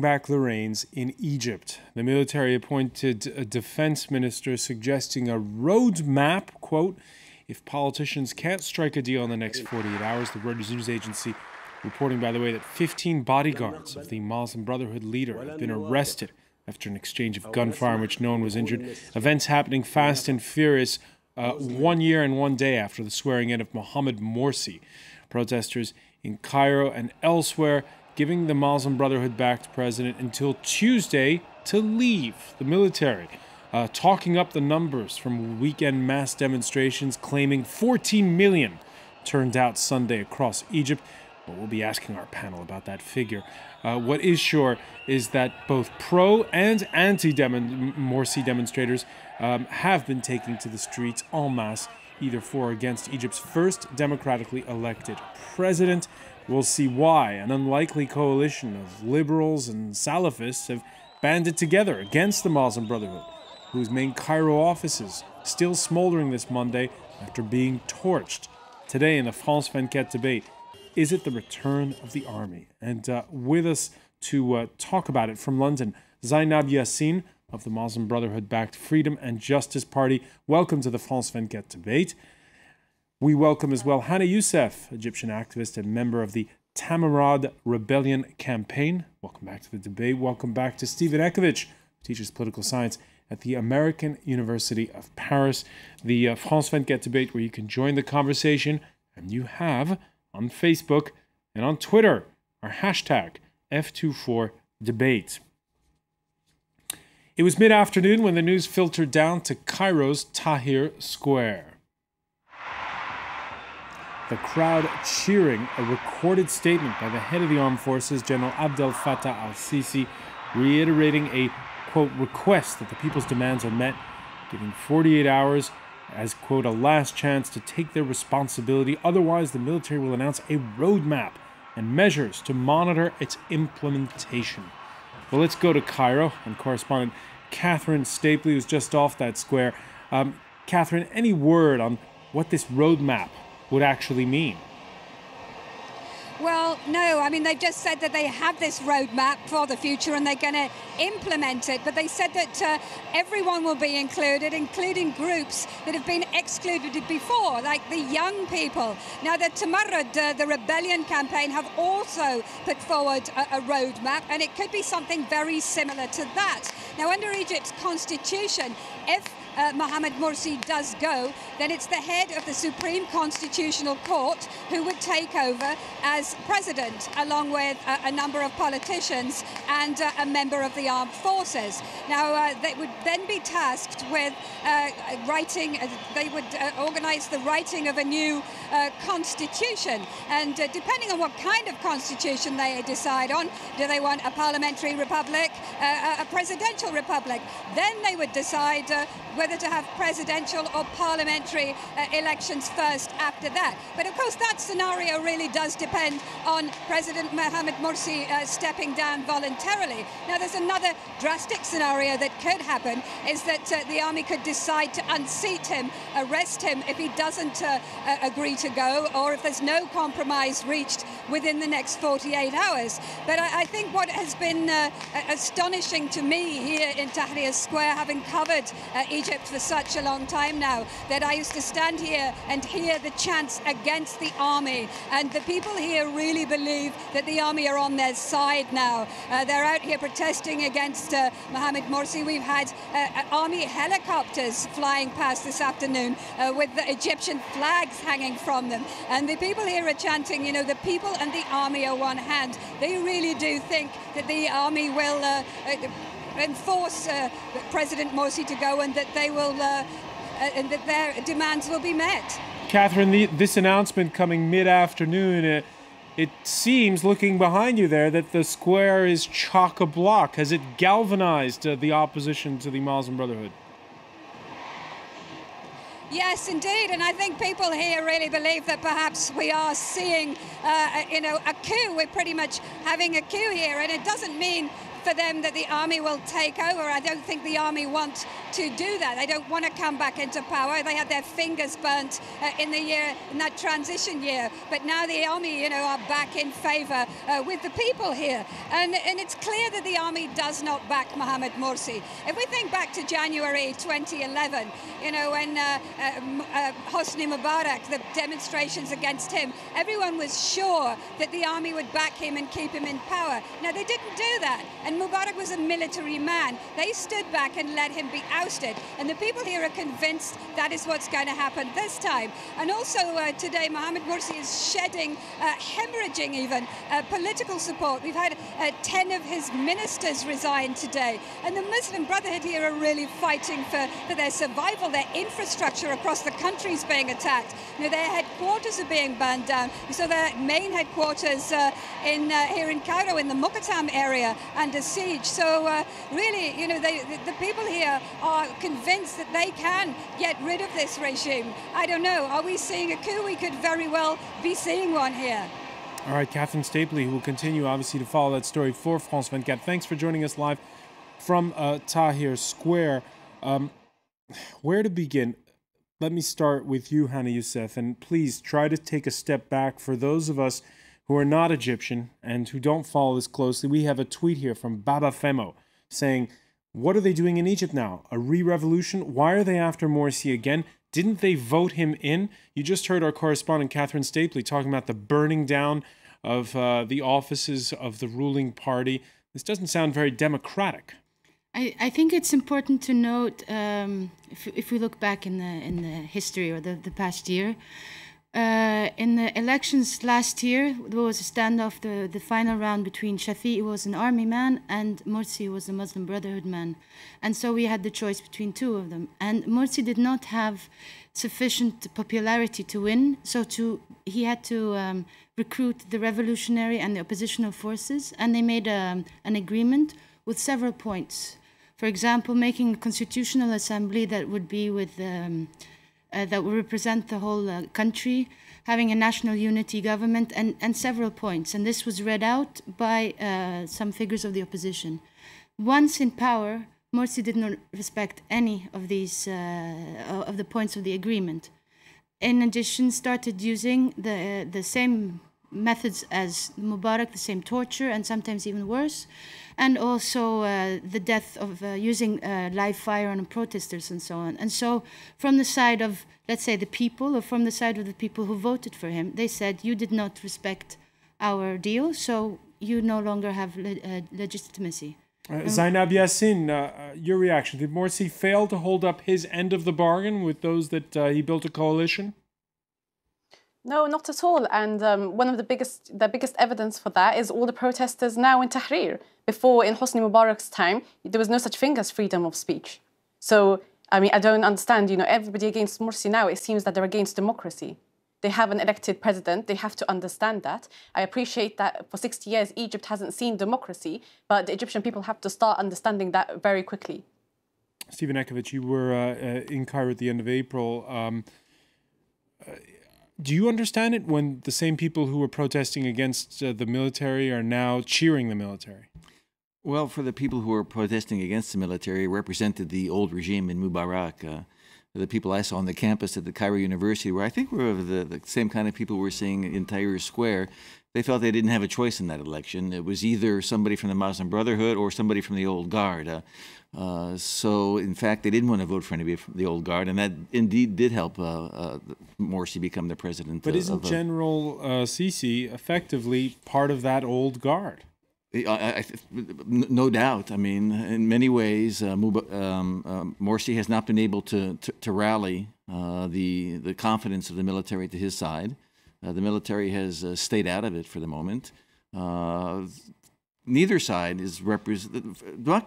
back the reins in Egypt. The military appointed a defense minister suggesting a roadmap, quote, if politicians can't strike a deal in the next 48 hours. The Reuters news agency reporting, by the way, that 15 bodyguards of the Muslim Brotherhood leader have been arrested after an exchange of gunfire in which no one was injured. Events happening fast and furious 1 year and 1 day after the swearing in of Mohamed Morsi. Protesters in Cairo and elsewhere giving the Muslim Brotherhood-backed president until Tuesday to leave the military. Talking up the numbers from weekend mass demonstrations, claiming 14 million turned out Sunday across Egypt. Well, we'll be asking our panel about that figure. What is sure is that both pro- and anti-Morsi demonstrators have been taking to the streets en masse, either for or against Egypt's first democratically elected president. We'll see why an unlikely coalition of liberals and Salafists have banded together against the Muslim Brotherhood, whose main Cairo offices still smoldering this Monday after being torched. Today in the France 24 debate, is it the return of the army? And with us to talk about it from London, Zaïnab YASSIN of the Muslim Brotherhood-backed Freedom and Justice Party. Welcome to the France 24 debate. We welcome as well Hanna YOUSEF, Egyptian activist and member of the Tamarod Rebellion Campaign. Welcome back to the debate. Welcome back to EKOVICH, who teaches political science at the American University of Paris. The France 24 debate, where you can join the conversation, and you have on Facebook and on Twitter our hashtag F24debate. It was mid-afternoon when the news filtered down to Cairo's Tahrir Square. The crowd cheering a recorded statement by the head of the armed forces, General Abdel Fattah al-Sisi, reiterating a, quote, request that the people's demands are met, giving 48 hours as, quote, a last chance to take their responsibility. Otherwise, the military will announce a roadmap and measures to monitor its implementation. Well, let's go to Cairo, and correspondent Kathryn STAPLEY was just off that square. Kathryn, any word on what this roadmap would actually mean? Well, no. I mean, they've just said that they have this roadmap for the future and they're going to implement it. But they said that everyone will be included, including groups that have been excluded before, like the young people. Now, the Tamarod, the Rebellion Campaign, have also put forward a roadmap, and it could be something very similar to that. Now, under Egypt's constitution, if Mohamed Morsi does go, then it's the head of the Supreme Constitutional Court who would take over as president, along with a number of politicians and a member of the armed forces. Now, they would then be tasked with writing, they would organize the writing of a new constitution. And depending on what kind of constitution they decide on, do they want a parliamentary republic, a presidential republic? Then they would decide whether to have presidential or parliamentary elections first after that. But of course that scenario really does depend on President Mohamed Morsi stepping down voluntarily. Now there's another drastic scenario that could happen, is that the army could decide to unseat him, arrest him if he doesn't agree to go, or if there's no compromise reached within the next 48 hours. But I think what has been astonishing to me here in Tahrir Square, having covered Egypt for such a long time now, that I used to stand here and hear the chants against the army, and the people here really believe that the army are on their side now. They're out here protesting against Mohamed Morsi. We've had army helicopters flying past this afternoon with the Egyptian flags hanging from them, and the people here are chanting, you know, the people and the army are one hand. They really do think that the army will enforce President Morsi to go, and that they will, and that their demands will be met. Kathryn, this announcement coming mid-afternoon, it seems, looking behind you there, that the square is chock-a-block. Has it galvanized the opposition to the Muslim Brotherhood? Yes, indeed, and I think people here really believe that perhaps we are seeing, you know, a coup. We're pretty much having a coup here, and it doesn't mean for them that the army will take over. I don't think the army want to do that. They don't want to come back into power. They had their fingers burnt in that transition year. But now the army, are back in favour with the people here. And it's clear that the army does not back Mohamed Morsi. If we think back to January 2011, when Hosni Mubarak, the demonstrations against him, everyone was sure that the army would back him and keep him in power. Now, they didn't do that. And Mubarak was a military man. They stood back and let him be ousted. And the people here are convinced that is what's going to happen this time. And also today, Mohamed Morsi is shedding, hemorrhaging even, political support. We've had 10 of his ministers resign today. And the Muslim Brotherhood here are really fighting for their survival. Their infrastructure across the country is being attacked. Their headquarters are being burned down. We saw their main headquarters here in Cairo, in the Muqattam area, under siege. So really, the people here are convinced that they can get rid of this regime. I don't know. Are we seeing a coup? We could very well be seeing one here. All right, Kathryn STAPLEY, who will continue, obviously, to follow that story for France 24. Thanks for joining us live from Tahrir Square. Where to begin? Let me start with you, Hanna YOUSEF, and please try to take a step back for those of us who are not Egyptian and who don't follow this closely. We have a tweet here from Baba Femo saying, what are they doing in Egypt now? A re-revolution? Why are they after Morsi again? Didn't they vote him in? You just heard our correspondent Kathryn STAPLEY talking about the burning down of the offices of the ruling party. This doesn't sound very democratic. I think it's important to note, if we look back in the history or the past year, in the elections last year, there was a standoff, the final round between Shafi'i, who was an army man, and Morsi, who was a Muslim Brotherhood man. And so we had the choice between two of them. And Morsi did not have sufficient popularity to win, so he had to recruit the revolutionary and the oppositional forces, and they made an agreement with several points. For example, making a constitutional assembly that would be with that would represent the whole country, having a national unity government, and several points. And this was read out by some figures of the opposition. Once in power, Morsi did not respect any of these of the points of the agreement. In addition, started using the same methods as Mubarak, the same torture, and sometimes even worse, and also the death of using live fire on protesters and so on. And so from the side of, let's say, the people, or from the side of the people who voted for him, they said, you did not respect our deal, so you no longer have legitimacy. Zaïnab, YASSIN, your reaction. Did Morsi fail to hold up his end of the bargain with those that he built a coalition? No, not at all. And one of the biggest evidence for that is all the protesters now in Tahrir. Before, in Hosni Mubarak's time, there was no such thing as freedom of speech. So, I mean, I don't understand, everybody against Morsi now, it seems that they're against democracy. They have an elected president. They have to understand that. I appreciate that for 60 years, Egypt hasn't seen democracy, but the Egyptian people have to start understanding that very quickly. Stephen EKOVICH, you were in Cairo at the end of April. Do you understand it when the same people who were protesting against the military are now cheering the military? Well, for the people who were protesting against the military, represented the old regime in Mubarak. The people I saw on the campus at the Cairo University, where I think were the same kind of people we're seeing in Tahrir Square, they felt they didn't have a choice in that election. It was either somebody from the Muslim Brotherhood or somebody from the old guard. So, in fact, they didn't want to vote for anybody from the old guard, and that indeed did help Morsi become the president. But isn't General Sisi effectively part of that old guard? No doubt. I mean, in many ways, Morsi has not been able to rally the confidence of the military to his side. The military has stayed out of it for the moment. Neither side is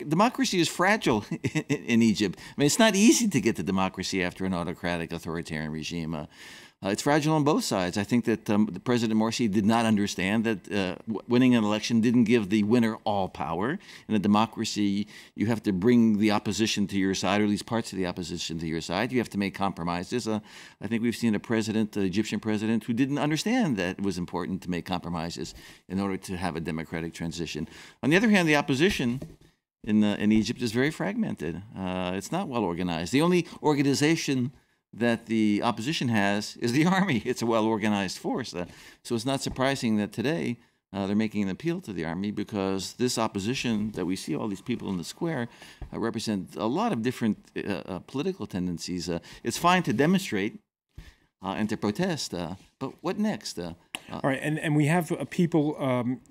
democracy is fragile in Egypt. I mean, it's not easy to get to democracy after an autocratic, authoritarian regime. It's fragile on both sides. I think that the President Morsi did not understand that winning an election didn't give the winner all power. In a democracy, you have to bring the opposition to your side, or at least parts of the opposition to your side. You have to make compromises. I think we've seen a president, the Egyptian president, who didn't understand that it was important to make compromises in order to have a democratic transition. On the other hand, the opposition in Egypt is very fragmented. It's not well organized. The only organization that the opposition has is the army. It's a well-organized force. So it's not surprising that today they're making an appeal to the army, because this opposition that we see, all these people in the square, represent a lot of different political tendencies. It's fine to demonstrate and to protest, but what next? All right, and we have people,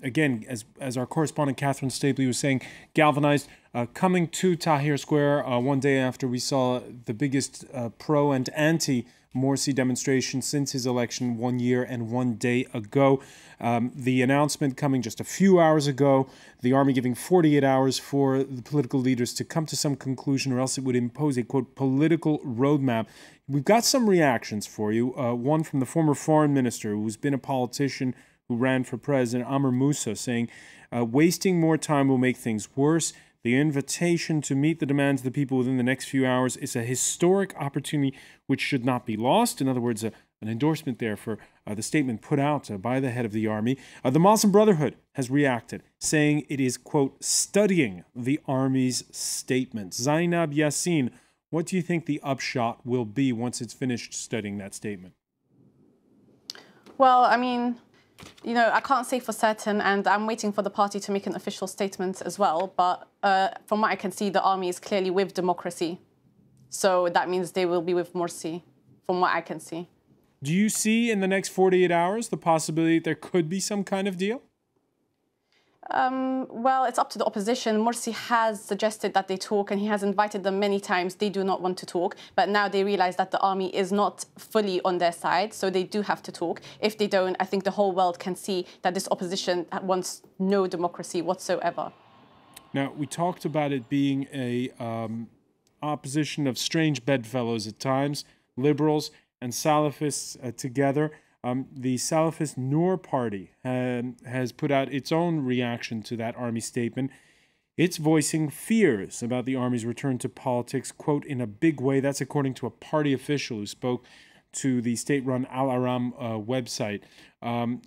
again, as our correspondent Kathryn STAPLEY was saying, galvanized, coming to Tahrir Square one day after we saw the biggest pro and anti-Morsi demonstration since his election 1 year and 1 day ago. The announcement coming just a few hours ago, the army giving 48 hours for the political leaders to come to some conclusion, or else it would impose a, quote, political roadmap. We've got some reactions for you. One from the former foreign minister, who's been a politician who ran for president, Amr Moussa, saying, wasting more time will make things worse. The invitation to meet the demands of the people within the next few hours is a historic opportunity which should not be lost. In other words, an endorsement there for the statement put out by the head of the army. The Muslim Brotherhood has reacted, saying it is, quote, studying the army's statement. Zaïnab, YASSIN, what do you think the upshot will be once it's finished studying that statement? Well, I mean, you know, I can't say for certain, and I'm waiting for the party to make an official statement as well. But from what I can see, the army is clearly with democracy. So that means they will be with Morsi, from what I can see. Do you see in the next 48 hours the possibility that there could be some kind of deal? Well, it's up to the opposition. Morsi has suggested that they talk, and he has invited them many times. They do not want to talk, but now they realize that the army is not fully on their side, so they do have to talk. If they don't, I think the whole world can see that this opposition wants no democracy whatsoever. Now, we talked about it being a opposition of strange bedfellows at times, liberals and Salafists together. The Salafist Noor Party has put out its own reaction to that army statement. It's voicing fears about the army's return to politics, quote, in a big way. That's according to a party official who spoke to the state-run Al Aram website.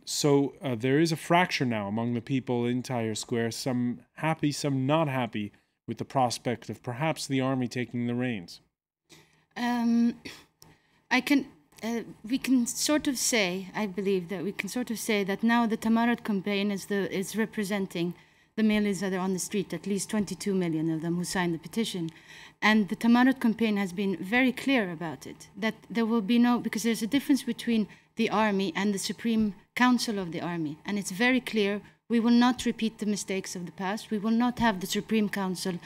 So there is a fracture now among the people in Tahrir Square, some happy, some not happy with the prospect of perhaps the army taking the reins. We can sort of say, I believe that we can sort of say that now the Tamarod campaign is representing the millions that are on the street, at least 22 million of them who signed the petition. And the Tamarod campaign has been very clear about it, that there will be no, because there's a difference between the army and the Supreme Council of the army. And it's very clear, we will not repeat the mistakes of the past. We will not have the Supreme Council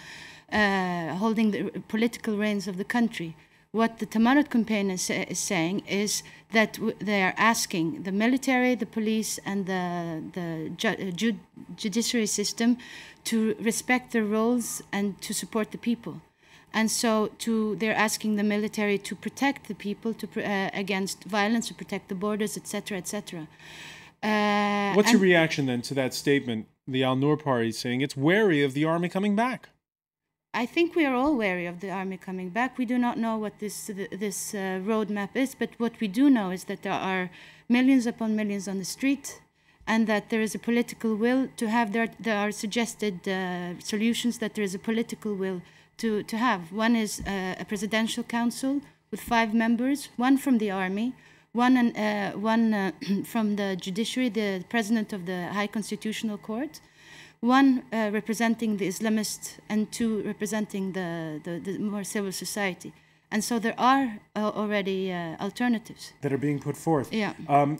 holding the political reins of the country. What the Tamarod campaign is saying is that they are asking the military, the police, and the judiciary system to respect their roles and to support the people. And so they're asking the military to protect the people against violence, to protect the borders, etc., etc. What's your reaction then to that statement, the Al-Noor party saying it's wary of the army coming back? I think we are all wary of the army coming back. We do not know what this roadmap is, but what we do know is that there are millions upon millions on the street, and that there is a political will to have. There are suggested solutions that there is a political will to have. One is a presidential council with 5 members, one from the army, one from the judiciary, the president of the High Constitutional Court, one representing the Islamists, and 2 representing the more civil society. And so there are already alternatives that are being put forth. Yeah.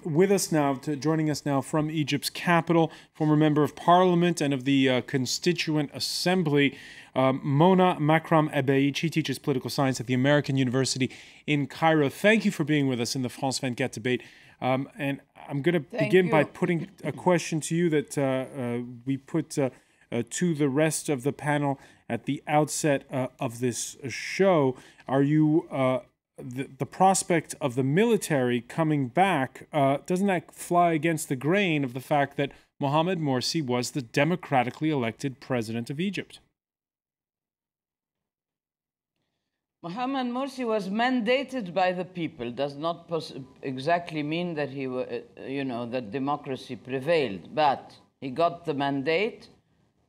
With us now, joining us now from Egypt's capital, former member of parliament and of the Constituent Assembly, Mona MAKRAM EBEID. She teaches political science at the American University in Cairo. Thank you for being with us in the France 24 debate. And I'm going to begin by putting a question to you that we put to the rest of the panel at the outset of this show. Are you the prospect of the military coming back, doesn't that fly against the grain of the fact that Mohamed Morsi was the democratically elected president of Egypt? Mohamed Morsi was mandated by the people. Does not exactly mean that he, that democracy prevailed, but he got the mandate.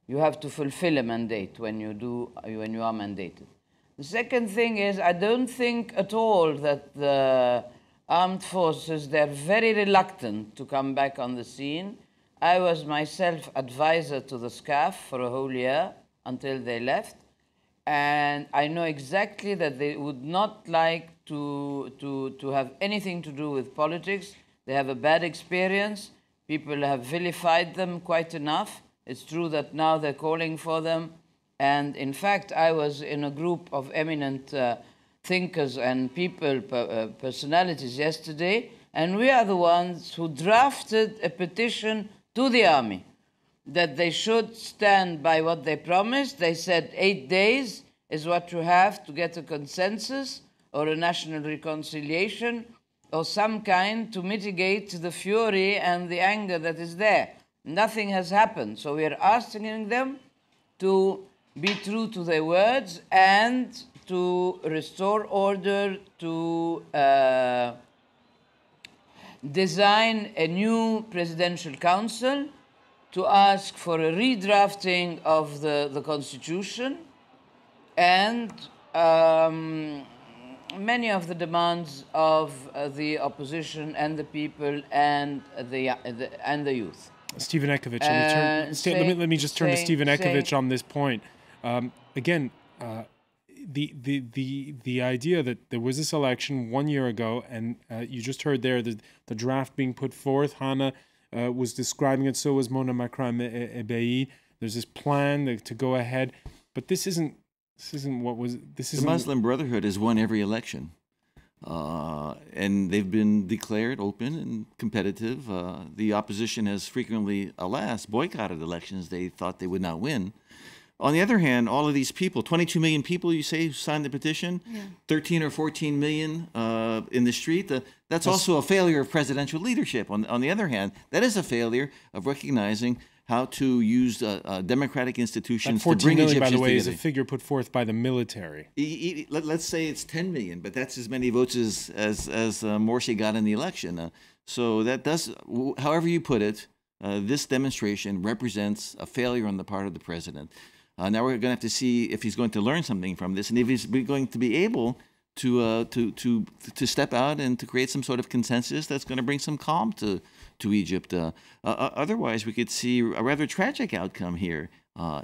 You have to fulfill a mandate when you are mandated. The second thing is, I don't think at all that the armed forces, they're very reluctant to come back on the scene. I was myself advisor to the SCAF for a whole year until they left. And I know exactly that they would not like to have anything to do with politics. They have a bad experience. People have vilified them quite enough. It's true that now they're calling for them. And in fact, I was in a group of eminent thinkers and people, personalities yesterday, and we are the ones who drafted a petition to the army that they should stand by what they promised. They said 8 days is what you have to get a consensus or a national reconciliation or some kind to mitigate the fury and the anger that is there. Nothing has happened. So we are asking them to be true to their words and to restore order, to design a new presidential council, to ask for a redrafting of the constitution, and many of the demands of the opposition and the people and the youth. Stephen EKOVICH, let me just turn to Stephen EKOVICH on this point. Again, the idea that there was this election 1 year ago, and you just heard there the draft being put forth. Hanna was describing it, so was MAKRAM EBEID. There's this plan to go ahead, but this isn't what was. The Muslim Brotherhood has won every election, and they've been declared open and competitive. The opposition has frequently, alas, boycotted elections they thought they would not win. On the other hand, all of these people, 22 million people, you say, signed the petition, 13 or 14 million in the street. That's also a failure of presidential leadership. On the other hand, that is a failure of recognizing how to use democratic institutions to bring Egyptians together. 14 million, by the way, is a figure put forth by the military. Let's say it's 10 million, but that's as many votes as Morsi got in the election. So that does, however you put it, this demonstration represents a failure on the part of the president. Now we're going to have to see if he's going to learn something from this, and if he's going to be able to step out and to create some sort of consensus that's going to bring some calm to Egypt. Otherwise, we could see a rather tragic outcome here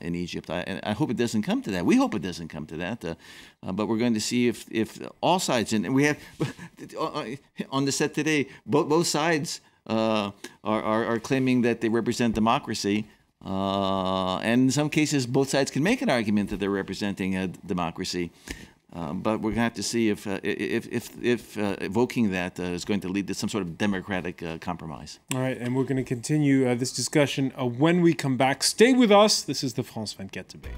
in Egypt. I hope it doesn't come to that. We hope it doesn't come to that. But we're going to see if all sides, and we have on the set today, both sides are claiming that they represent democracy. And in some cases, both sides can make an argument that they're representing a democracy. But we're going to have to see if evoking that is going to lead to some sort of democratic compromise. All right, and we're going to continue this discussion when we come back. Stay with us. This is the France 24 debate.